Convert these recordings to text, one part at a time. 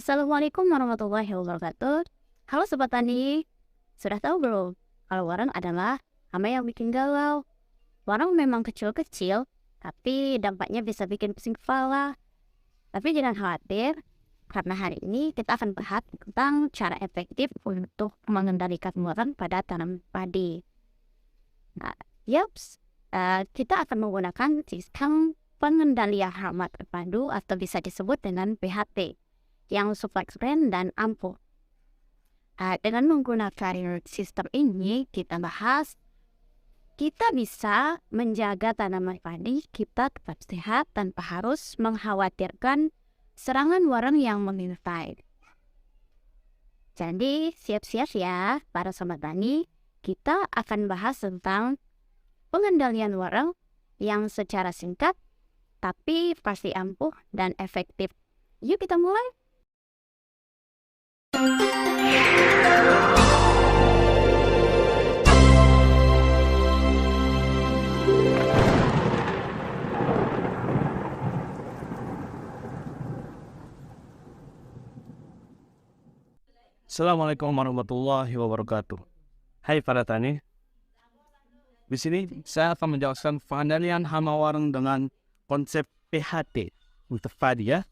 Assalamualaikum warahmatullahi wabarakatuh. Halo Sobat Tani, sudah tahu belum kalau warang adalah hama yang bikin galau? Warang memang kecil-kecil, tapi dampaknya bisa bikin pusing kepala. Tapi jangan khawatir, karena hari ini kita akan bahas tentang cara efektif untuk mengendalikan warang pada tanaman padi. Nah, kita akan menggunakan sistem pengendalian hama terpadu atau bisa disebut dengan PHT yang Suplex Brand dan ampuh. Dengan menggunakan sistem ini, kita bisa menjaga tanaman padi kita tetap sehat tanpa harus mengkhawatirkan serangan warang yang mengintai. Jadi, siap-siap ya para sobat tani, kita akan bahas tentang pengendalian warang yang secara singkat, tapi pasti ampuh dan efektif. Yuk kita mulai. Assalamualaikum warahmatullahi wabarakatuh. Hai para tani. Di sini saya akan menjelaskan pengendalian hama warang dengan konsep PHT untuk padi ya.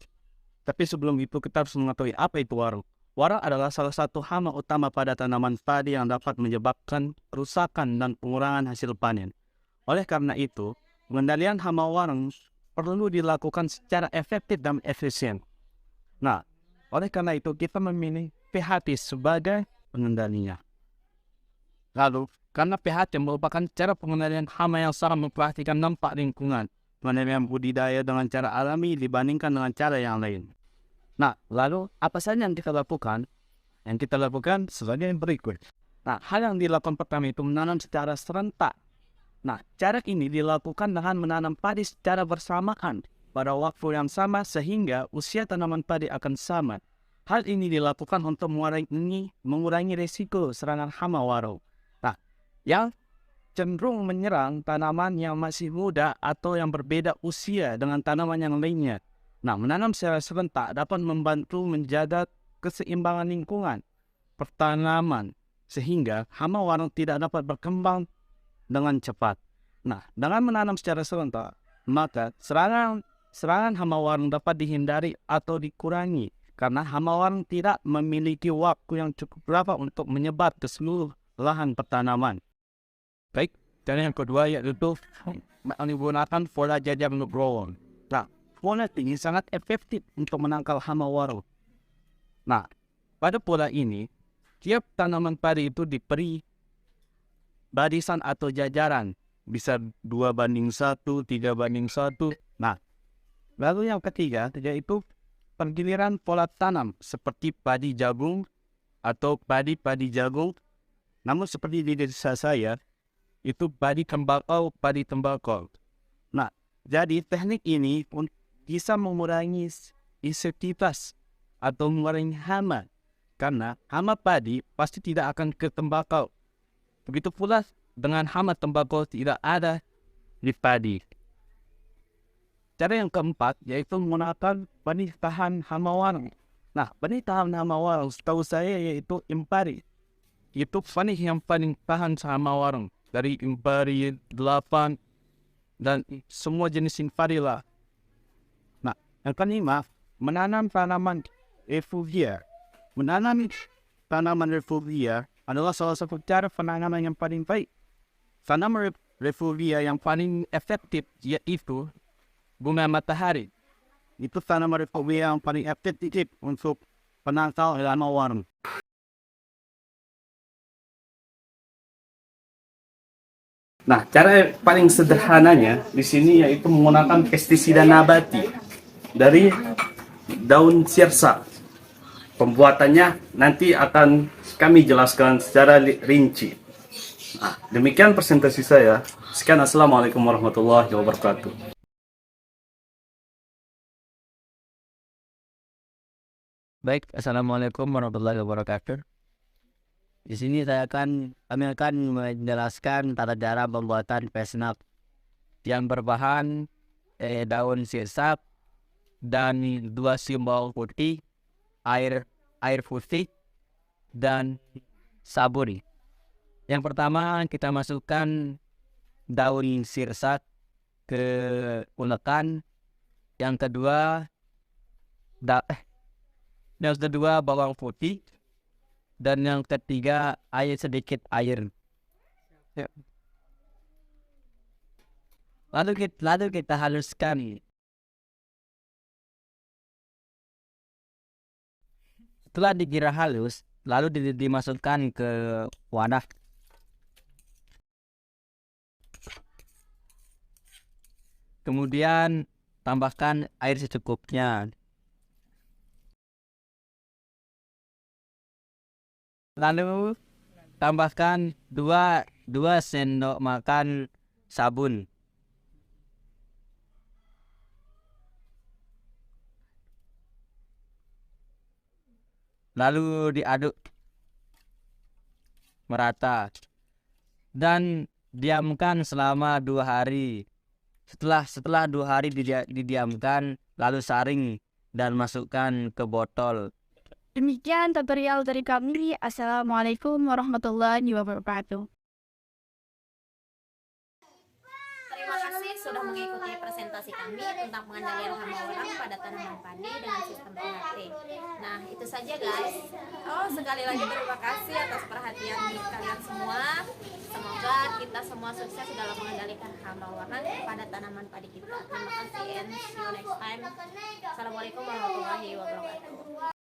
Tapi sebelum itu kita harus mengetahui apa itu warang. Warang adalah salah satu hama utama pada tanaman padi yang dapat menyebabkan kerusakan dan pengurangan hasil panen. Oleh karena itu, pengendalian hama warang perlu dilakukan secara efektif dan efisien. Nah, oleh karena itu kita memilih PHT sebagai pengendalinya. Lalu, karena PHT merupakan cara pengendalian hama yang sangat memperhatikan dampak lingkungan, pengendalian budidaya dengan cara alami dibandingkan dengan cara yang lain. Nah, lalu apa saja yang kita lakukan? Yang kita lakukan sebagai berikut. Nah, hal yang dilakukan pertama itu menanam secara serentak. Nah, cara ini dilakukan dengan menanam padi secara bersamaan pada waktu yang sama sehingga usia tanaman padi akan sama. Hal ini dilakukan untuk mengurangi risiko serangan hama warau. Nah, yang cenderung menyerang tanaman yang masih muda atau yang berbeda usia dengan tanaman yang lainnya. Nah, menanam secara serentak dapat membantu menjaga keseimbangan lingkungan pertanaman sehingga hama warang tidak dapat berkembang dengan cepat. Nah, dengan menanam secara serentak, maka serangan hama warang dapat dihindari atau dikurangi karena hama warang tidak memiliki waktu yang cukup lama untuk menyebar ke seluruh lahan pertanaman. Baik, dan yang kedua yaitu menggunakan pola jajar grower. Nah, pola ini sangat efektif untuk menangkal hama warau. Nah, pada pola ini, tiap tanaman padi itu diberi barisan atau jajaran. Bisa 2:1, 3:1. Nah, lalu yang ketiga yaitu penggiliran pola tanam seperti padi jagung atau padi jagung. Namun seperti di desa saya, itu padi tembakau. Nah, jadi teknik ini pun bisa mengurangi insektivitas atau mengurangi hama. Karena hama padi pasti tidak akan ke tembakau. Begitu pula dengan hama tembakau tidak ada di padi. Cara yang keempat yaitu menggunakan benih tahan hama warang. Nah, benih tahan hama warang setahu saya yaitu Impari. Itu benih yang paling tahan hama warang. Dari Impari 8 dan semua jenis Impari lah. Nah, yang kelima, menanam tanaman refugia. Menanam tanaman refugia adalah salah satu cara penanaman yang paling baik. Tanaman refugia yang paling efektif yaitu bunga matahari. Itu tanaman refugia yang paling efektif untuk penangkal hama warang. Nah, cara paling sederhananya di sini yaitu menggunakan pestisida nabati dari daun sirsa. Pembuatannya nanti akan kami jelaskan secara rinci. Nah, demikian presentasi saya. Sekian, assalamualaikum warahmatullahi wabarakatuh. Baik, assalamualaikum warahmatullahi wabarakatuh. Di sini kami akan menjelaskan tata cara pembuatan pesnap yang berbahan daun sirsak dan 2 simbol putih air putih, dan sabun. Yang pertama kita masukkan daun sirsak ke ulekan. Yang kedua bawang putih, dan yang ketiga sedikit air. Ya. Lalu kita haluskan. Setelah dikira halus, lalu dimasukkan ke wadah. Kemudian tambahkan air secukupnya. Lalu tambahkan 2 sendok makan sabun. Lalu diaduk merata dan diamkan selama 2 hari. Setelah 2 hari didiamkan, lalu saring dan masukkan ke botol. Demikian tutorial dari kami. Assalamualaikum warahmatullahi wabarakatuh. Terima kasih sudah mengikuti presentasi kami tentang pengendalian hama warang pada tanaman padi dengan sistem PHT. Nah, itu saja guys. Sekali lagi terima kasih atas perhatian kalian semua. Semoga kita semua sukses dalam mengendalikan hama warang pada tanaman padi kita. Terima kasih and see you next time. Assalamualaikum warahmatullahi wabarakatuh.